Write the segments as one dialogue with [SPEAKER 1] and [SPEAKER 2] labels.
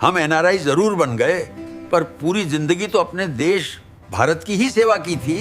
[SPEAKER 1] हम एनआरआई जरूर बन गए, पर पूरी जिंदगी तो अपने देश भारत की ही सेवा की थी।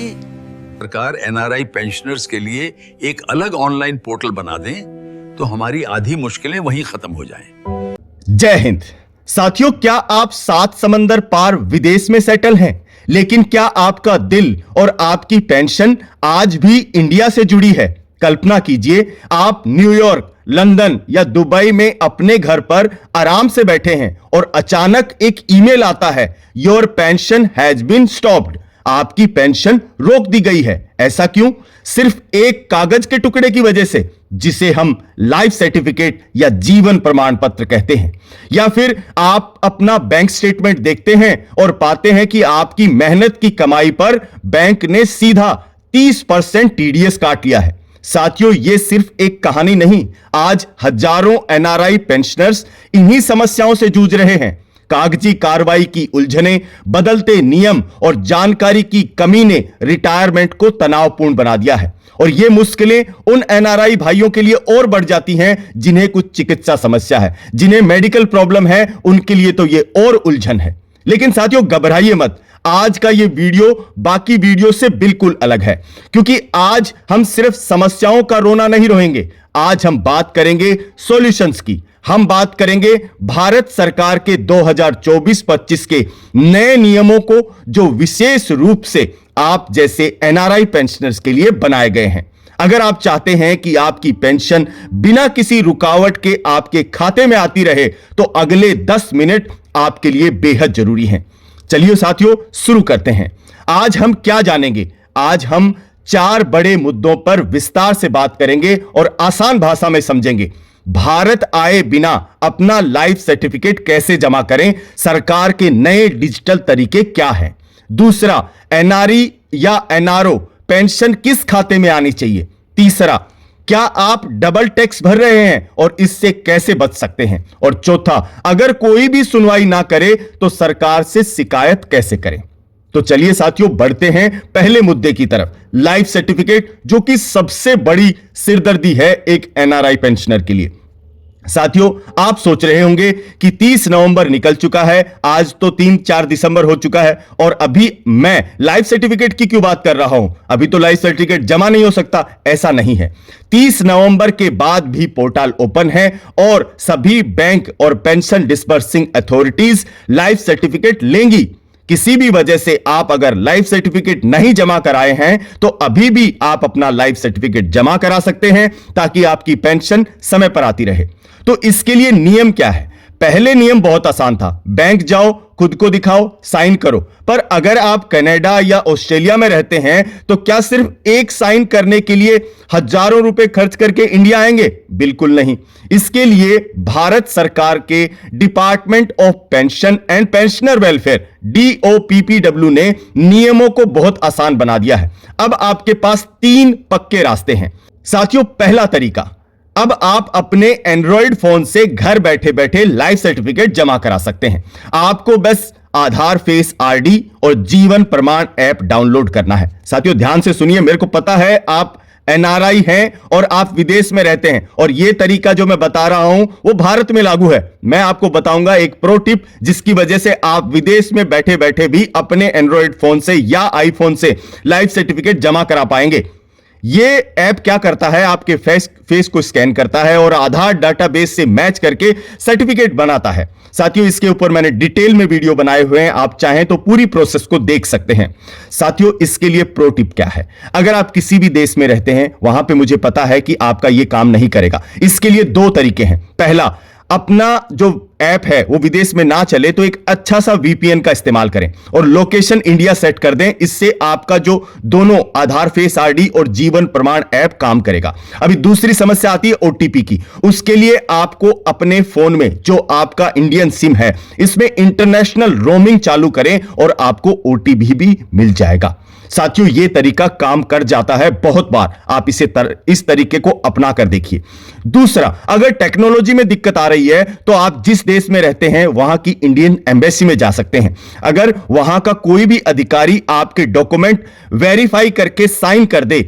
[SPEAKER 1] सरकार एनआरआई पेंशनर्स के लिए एक अलग ऑनलाइन पोर्टल बना दें तो हमारी आधी मुश्किलें वहीं खत्म हो जाएं।
[SPEAKER 2] जय हिंद साथियों, क्या आप 7 समंदर पार विदेश में सेटल हैं, लेकिन क्या आपका दिल और आपकी पेंशन आज भी इंडिया से जुड़ी है? कल्पना कीजिए, आप न्यूयॉर्क, लंदन या दुबई में अपने घर पर आराम से बैठे हैं और अचानक एक ईमेल आता है, your pension has been stopped. आपकी पेंशन रोक दी गई है। ऐसा क्यों? सिर्फ एक कागज के टुकड़े की वजह से, जिसे हम लाइफ सर्टिफिकेट या जीवन प्रमाण पत्र कहते हैं। या फिर आप अपना बैंक स्टेटमेंट देखते हैं और पाते हैं कि आपकी मेहनत की कमाई पर बैंक ने सीधा 30% टीडीएस काट लिया है। साथियों, यह सिर्फ एक कहानी नहीं, आज हजारों एनआरआई पेंशनर्स इन्हीं समस्याओं से जूझ रहे हैं। कागजी कार्रवाई की उलझनें, बदलते नियम और जानकारी की कमी ने रिटायरमेंट को तनावपूर्ण बना दिया है। और ये मुश्किलें उन एनआरआई भाइयों के लिए और बढ़ जाती हैं जिन्हें कुछ चिकित्सा समस्या है, जिन्हें मेडिकल प्रॉब्लम है, उनके लिए तो ये और उलझन है। लेकिन साथियों, घबराइए मत, आज का ये वीडियो बाकी वीडियो से बिल्कुल अलग है, क्योंकि आज हम सिर्फ समस्याओं का रोना नहीं रोएंगे। आज हम बात करेंगे सॉल्यूशंस की। हम बात करेंगे भारत सरकार के 2024-25 के नए नियमों को, जो विशेष रूप से आप जैसे एनआरआई पेंशनर्स के लिए बनाए गए हैं। अगर आप चाहते हैं कि आपकी पेंशन बिना किसी रुकावट के आपके खाते में आती रहे, तो अगले 10 मिनट आपके लिए बेहद जरूरी हैं। चलिए साथियों, शुरू करते हैं। आज हम क्या जानेंगे? आज हम 4 बड़े मुद्दों पर विस्तार से बात करेंगे और आसान भाषा में समझेंगे। भारत आए बिना अपना लाइफ सर्टिफिकेट कैसे जमा करें, सरकार के नए डिजिटल तरीके क्या हैं। दूसरा, एनआरई या एनआरओ पेंशन किस खाते में आनी चाहिए। तीसरा, क्या आप डबल टैक्स भर रहे हैं और इससे कैसे बच सकते हैं। और चौथा, अगर कोई भी सुनवाई ना करे तो सरकार से शिकायत कैसे करें। तो चलिए साथियों, बढ़ते हैं पहले मुद्दे की तरफ, लाइफ सर्टिफिकेट, जो कि सबसे बड़ी सिरदर्दी है एक एनआरआई पेंशनर के लिए। साथियों, आप सोच रहे होंगे कि 30 नवंबर निकल चुका है, आज तो 3-4 दिसंबर हो चुका है, और अभी मैं लाइफ सर्टिफिकेट की क्यों बात कर रहा हूं, अभी तो लाइफ सर्टिफिकेट जमा नहीं हो सकता। ऐसा नहीं है, 30 नवंबर के बाद भी पोर्टल ओपन है और सभी बैंक और pension disbursing authorities life certificate लेंगी। किसी भी वजह से आप अगर लाइफ सर्टिफिकेट नहीं जमा कराए हैं, तो अभी भी आप अपना लाइफ सर्टिफिकेट जमा करा सकते हैं, ताकि आपकी पेंशन समय पर आती रहे। तो इसके लिए नियम क्या है? पहले नियम बहुत आसान था, बैंक जाओ, खुद को दिखाओ, साइन करो। पर अगर आप कनाडा या ऑस्ट्रेलिया में रहते हैं, तो क्या सिर्फ एक साइन करने के लिए हजारों रुपए खर्च करके इंडिया आएंगे? बिल्कुल नहीं। इसके लिए भारत सरकार के department of pension and pensioner welfare DOPPW ने नियमों को बहुत आसान बना दिया है। अब आपके पास 3 पक्के रास्ते हैं। साथियों, पहला तरीका, अब आप अपने एंड्रॉयड फोन से घर बैठे बैठे लाइफ सर्टिफिकेट जमा करा सकते हैं। आपको बस आधार फेस आरडी और जीवन प्रमाण ऐप डाउनलोड करना है। साथियों, ध्यान से सुनिए, मेरे को पता है आप एनआरआई हैं और आप विदेश में रहते हैं, और यह तरीका जो मैं बता रहा हूं वो भारत में लागू है। मैं आपको बताऊंगा एक प्रो टिप, जिसकी वजह से आप विदेश में बैठे बैठे भी अपने एंड्रॉयड फोन से या आईफोन से लाइफ सर्टिफिकेट जमा करा पाएंगे। ये ऐप क्या करता है, आपके फेस को स्कैन करता है और आधार डाटाबेस से मैच करके सर्टिफिकेट बनाता है। साथियों, इसके ऊपर मैंने डिटेल में वीडियो बनाए हुए हैं, आप चाहें तो पूरी प्रोसेस को देख सकते हैं। साथियों, इसके लिए प्रो टिप क्या है? अगर आप किसी भी देश में रहते हैं, वहां पे मुझे पता है कि आपका यह काम नहीं करेगा। इसके लिए 2 तरीके हैं। पहला, अपना जो ऐप है वो विदेश में ना चले तो एक अच्छा सा VPN का इस्तेमाल करें और लोकेशन इंडिया सेट कर दें। इससे आपका जो दोनों आधार फेस आरडी और जीवन प्रमाण ऐप काम करेगा। अभी दूसरी समस्या आती है OTP की। उसके लिए आपको अपने फोन में जो आपका इंडियन सिम है, इसमें इंटरनेशनल रोमिंग चालू करें और आपको OTP भी मिल जाएगा। साथियों, यह तरीका काम कर जाता है बहुत बार, आप इस तरीके को अपना कर देखिए। दूसरा, अगर टेक्नोलॉजी में दिक्कत आ रही है, तो आप जिस देश में रहते हैं वहां की इंडियन एम्बेसी में जा सकते हैं। अगर वहां का कोई भी अधिकारी आपके डॉक्यूमेंट वेरीफाई करके साइन कर दे,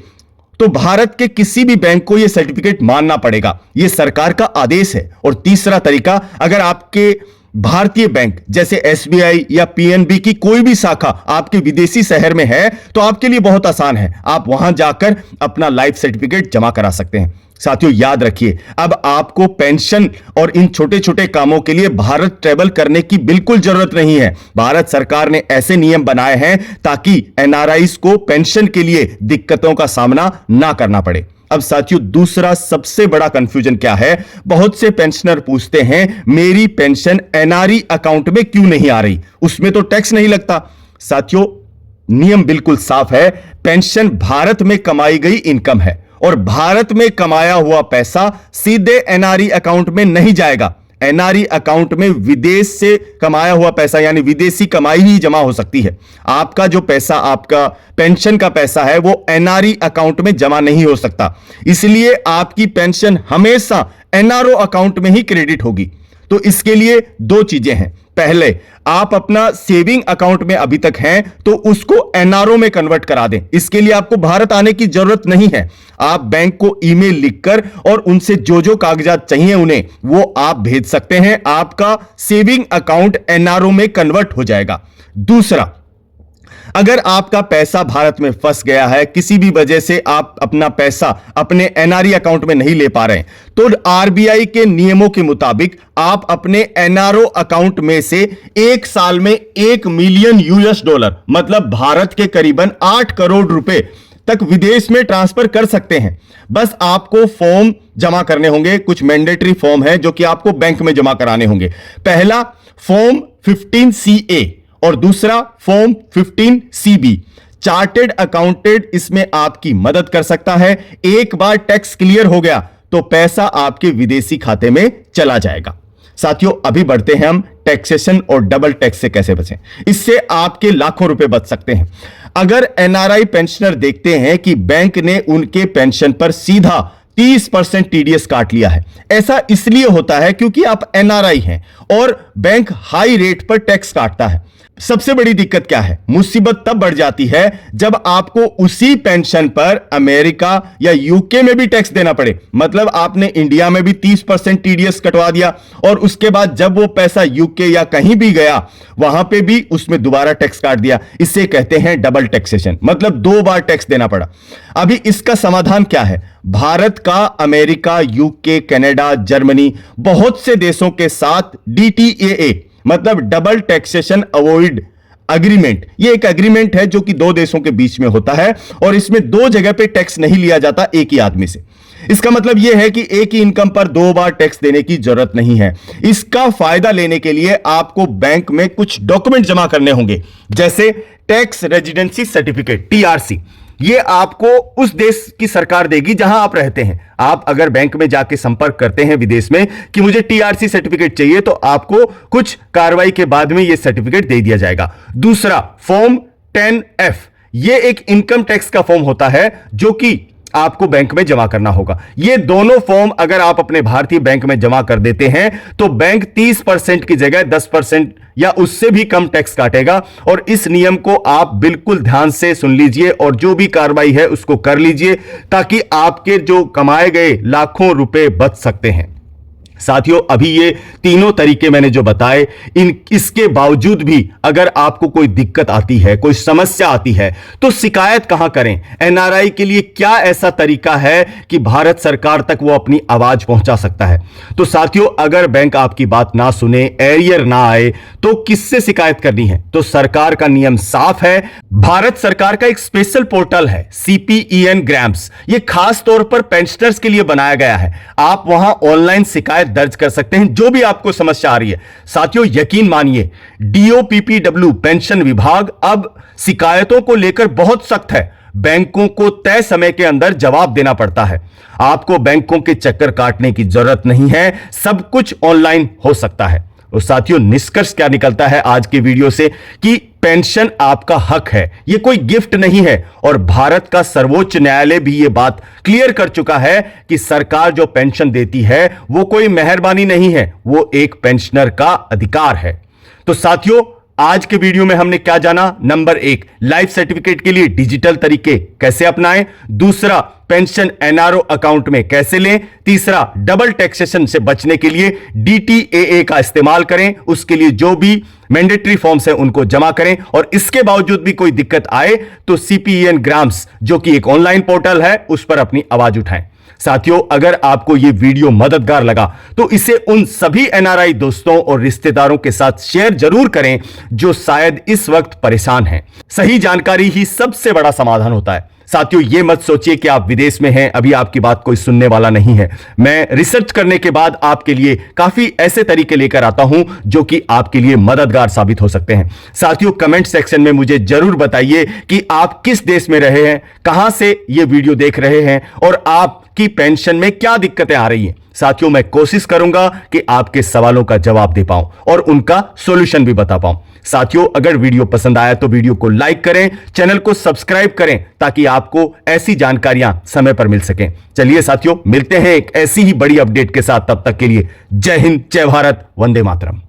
[SPEAKER 2] तो भारत के किसी भी बैंक को यह सर्टिफिकेट मानना पड़ेगा। यह सरकार का आदेश है। और तीसरा तरीका, अगर आपके भारतीय बैंक जैसे एसबीआई या पीएनबी की कोई भी शाखा आपके विदेशी शहर में है तो आपके लिए बहुत आसान है, आप वहां जाकर अपना लाइफ सर्टिफिकेट जमा करा सकते हैं। साथियों याद रखिए, अब आपको पेंशन और इन छोटे छोटे कामों के लिए भारत ट्रैवल करने की बिल्कुल जरूरत नहीं है। भारत सरकार ने ऐसे नियम बनाए हैं ताकि एनआरआईज को पेंशन के लिए दिक्कतों का सामना ना करना पड़े। अब साथियों दूसरा सबसे बड़ा कंफ्यूजन क्या है, बहुत से पेंशनर पूछते हैं मेरी पेंशन एनआरई अकाउंट में क्यों नहीं आ रही, उसमें तो टैक्स नहीं लगता। साथियों नियम बिल्कुल साफ है, पेंशन भारत में कमाई गई इनकम है और भारत में कमाया हुआ पैसा सीधे एनआरई अकाउंट में नहीं जाएगा। एनआरई अकाउंट में विदेश से कमाया हुआ पैसा यानी विदेशी कमाई ही जमा हो सकती है। आपका जो पैसा, आपका पेंशन का पैसा है, वो एनआरई अकाउंट में जमा नहीं हो सकता, इसलिए आपकी पेंशन हमेशा एनआरओ अकाउंट में ही क्रेडिट होगी। तो इसके लिए दो चीजें हैं, पहले आप अपना सेविंग अकाउंट में अभी तक हैं तो उसको एनआरओ में कन्वर्ट करा दें। इसके लिए आपको भारत आने की जरूरत नहीं है, आप बैंक को ईमेल लिखकर और उनसे जो जो कागजात चाहिए उन्हें वो आप भेज सकते हैं, आपका सेविंग अकाउंट एनआरओ में कन्वर्ट हो जाएगा। दूसरा, अगर आपका पैसा भारत में फंस गया है, किसी भी वजह से आप अपना पैसा अपने एनआरई अकाउंट में नहीं ले पा रहे हैं, तो आरबीआई के नियमों के मुताबिक आप अपने एनआरओ अकाउंट में से एक साल में $1 मिलियन मतलब भारत के करीबन 8 करोड़ रुपए तक विदेश में ट्रांसफर कर सकते हैं। बस आपको फॉर्म जमा करने होंगे, कुछ मैंडेटरी फॉर्म है जो कि आपको बैंक में जमा कराने होंगे। पहला फॉर्म 15CA और दूसरा फॉर्म 15CB। चार्टेड अकाउंटेंट इसमें आपकी मदद कर सकता है। एक बार टैक्स क्लियर हो गया तो पैसा आपके विदेशी खाते में चला जाएगा। साथियों अभी बढ़ते हैं हम टैक्सेशन और डबल टैक्स से कैसे बचें, इससे आपके लाखों रुपए बच सकते हैं। अगर एनआरआई पेंशनर देखते हैं कि बैंक ने उनके पेंशन पर सीधा 30% टीडीएस काट लिया है, ऐसा इसलिए होता है क्योंकि आप एनआरआई हैं और बैंक हाई रेट पर टैक्स काटता है। सबसे बड़ी दिक्कत क्या है, मुसीबत तब बढ़ जाती है जब आपको उसी पेंशन पर अमेरिका या यूके में भी टैक्स देना पड़े। मतलब आपने इंडिया में भी 30% टीडीएस कटवा दिया और उसके बाद जब वो पैसा यूके या कहीं भी गया वहां पे भी उसमें दोबारा टैक्स काट दिया। इसे कहते हैं डबल टैक्सेशन, मतलब 2 बार टैक्स देना पड़ा। अभी इसका समाधान क्या है, भारत का अमेरिका, यूके, कनाडा, जर्मनी बहुत से देशों के साथ DTAA मतलब डबल टैक्सेशन अवॉइड अग्रीमेंट, ये एक अग्रीमेंट है जो कि 2 देशों के बीच में होता है और इसमें 2 जगह पे टैक्स नहीं लिया जाता एक ही आदमी से। इसका मतलब यह है कि एक ही इनकम पर 2 बार टैक्स देने की जरूरत नहीं है। इसका फायदा लेने के लिए आपको बैंक में कुछ डॉक्यूमेंट जमा करने होंगे, जैसे टैक्स रेजिडेंसी सर्टिफिकेट TRC। ये आपको उस देश की सरकार देगी जहां आप रहते हैं। आप अगर बैंक में जाके संपर्क करते हैं विदेश में कि मुझे TRC सर्टिफिकेट चाहिए, तो आपको कुछ कार्रवाई के बाद में यह सर्टिफिकेट दे दिया जाएगा। दूसरा फॉर्म 10F, यह एक इनकम टैक्स का फॉर्म होता है जो कि आपको बैंक में जमा करना होगा। ये दोनों फॉर्म अगर आप अपने भारतीय बैंक में जमा कर देते हैं तो बैंक 30% की जगह 10% या उससे भी कम टैक्स काटेगा। और इस नियम को आप बिल्कुल ध्यान से सुन लीजिए और जो भी कार्रवाई है उसको कर लीजिए ताकि आपके जो कमाए गए लाखों रुपए बच सकते हैं। साथियों अभी ये तीनों तरीके मैंने जो बताए, इसके बावजूद भी अगर आपको कोई दिक्कत आती है, कोई समस्या आती है, तो शिकायत कहां करें? एनआरआई के लिए क्या ऐसा तरीका है कि भारत सरकार तक वो अपनी आवाज पहुंचा सकता है? तो साथियों अगर बैंक आपकी बात ना सुने, एरियर ना आए, तो किससे शिकायत करनी है? तो सरकार का नियम साफ है। भारत सरकार का एक स्पेशल पोर्टल है CPEN ग्राम्स, ये खास तौर पर पेंशनर्स के लिए बनाया गया है। आप वहां ऑनलाइन शिकायत दर्ज कर सकते हैं जो भी आपको समस्या आ रही है। साथियों यकीन मानिए, DOPPW पेंशन विभाग अब शिकायतों को लेकर बहुत सख्त है। बैंकों को तय समय के अंदर जवाब देना पड़ता है। आपको बैंकों के चक्कर काटने की जरूरत नहीं है, सब कुछ ऑनलाइन हो सकता है। और साथियों निष्कर्ष क्या निकलता है आज की वीडियो से कि पेंशन आपका हक है, यह कोई गिफ्ट नहीं है। और भारत का सर्वोच्च न्यायालय भी यह बात क्लियर कर चुका है कि सरकार जो पेंशन देती है वो कोई मेहरबानी नहीं है, वो एक पेंशनर का अधिकार है। तो साथियों आज के वीडियो में हमने क्या जाना? नंबर 1, लाइफ सर्टिफिकेट के लिए डिजिटल तरीके कैसे अपनाएं। दूसरा, पेंशन एनआरओ अकाउंट में कैसे लें। तीसरा, डबल टैक्सेशन से बचने के लिए DTAA का इस्तेमाल करें, उसके लिए जो भी मैंडेटरी फॉर्म्स हैं उनको जमा करें, और इसके बावजूद भी कोई दिक्कत आए तो CPEN ग्राम्स जो कि एक ऑनलाइन पोर्टल है उस पर अपनी आवाज उठाएं। साथियों, अगर आपको यह वीडियो मददगार लगा तो इसे उन सभी NRI दोस्तों और रिश्तेदारों के साथ शेयर जरूर करें जो शायद इस वक्त परेशान हैं। सही जानकारी ही सबसे बड़ा समाधान होता है। साथियों, यह मत सोचिए कि आप विदेश में हैं, अभी आपकी बात कोई सुनने वाला नहीं है। मैं रिसर्च करने के बाद आपके लिए काफी ऐसे तरीके लेकर आता हूं जो कि आपके लिए मददगार साबित हो सकते हैं। साथियों, कमेंट सेक्शन में मुझे जरूर बताइए कि आप किस देश में रहे हैं, कहां से यह वीडियो देख रहे हैं और आपकी पेंशन में क्या दिक्कतें आ रही हैं। साथियों, मैं कोशिश करूंगा कि आपके सवालों का जवाब दे पाऊं और उनका सॉल्यूशन भी बता पाऊं। साथियों, अगर वीडियो पसंद आया तो वीडियो को लाइक करें, चैनल को सब्सक्राइब करें ताकि आपको ऐसी जानकारियां समय पर मिल सकें। चलिए साथियों, मिलते हैं एक ऐसी ही बड़ी अपडेट के साथ। तब तक के लिए जय हिंद, जय भारत, वंदे मातरम।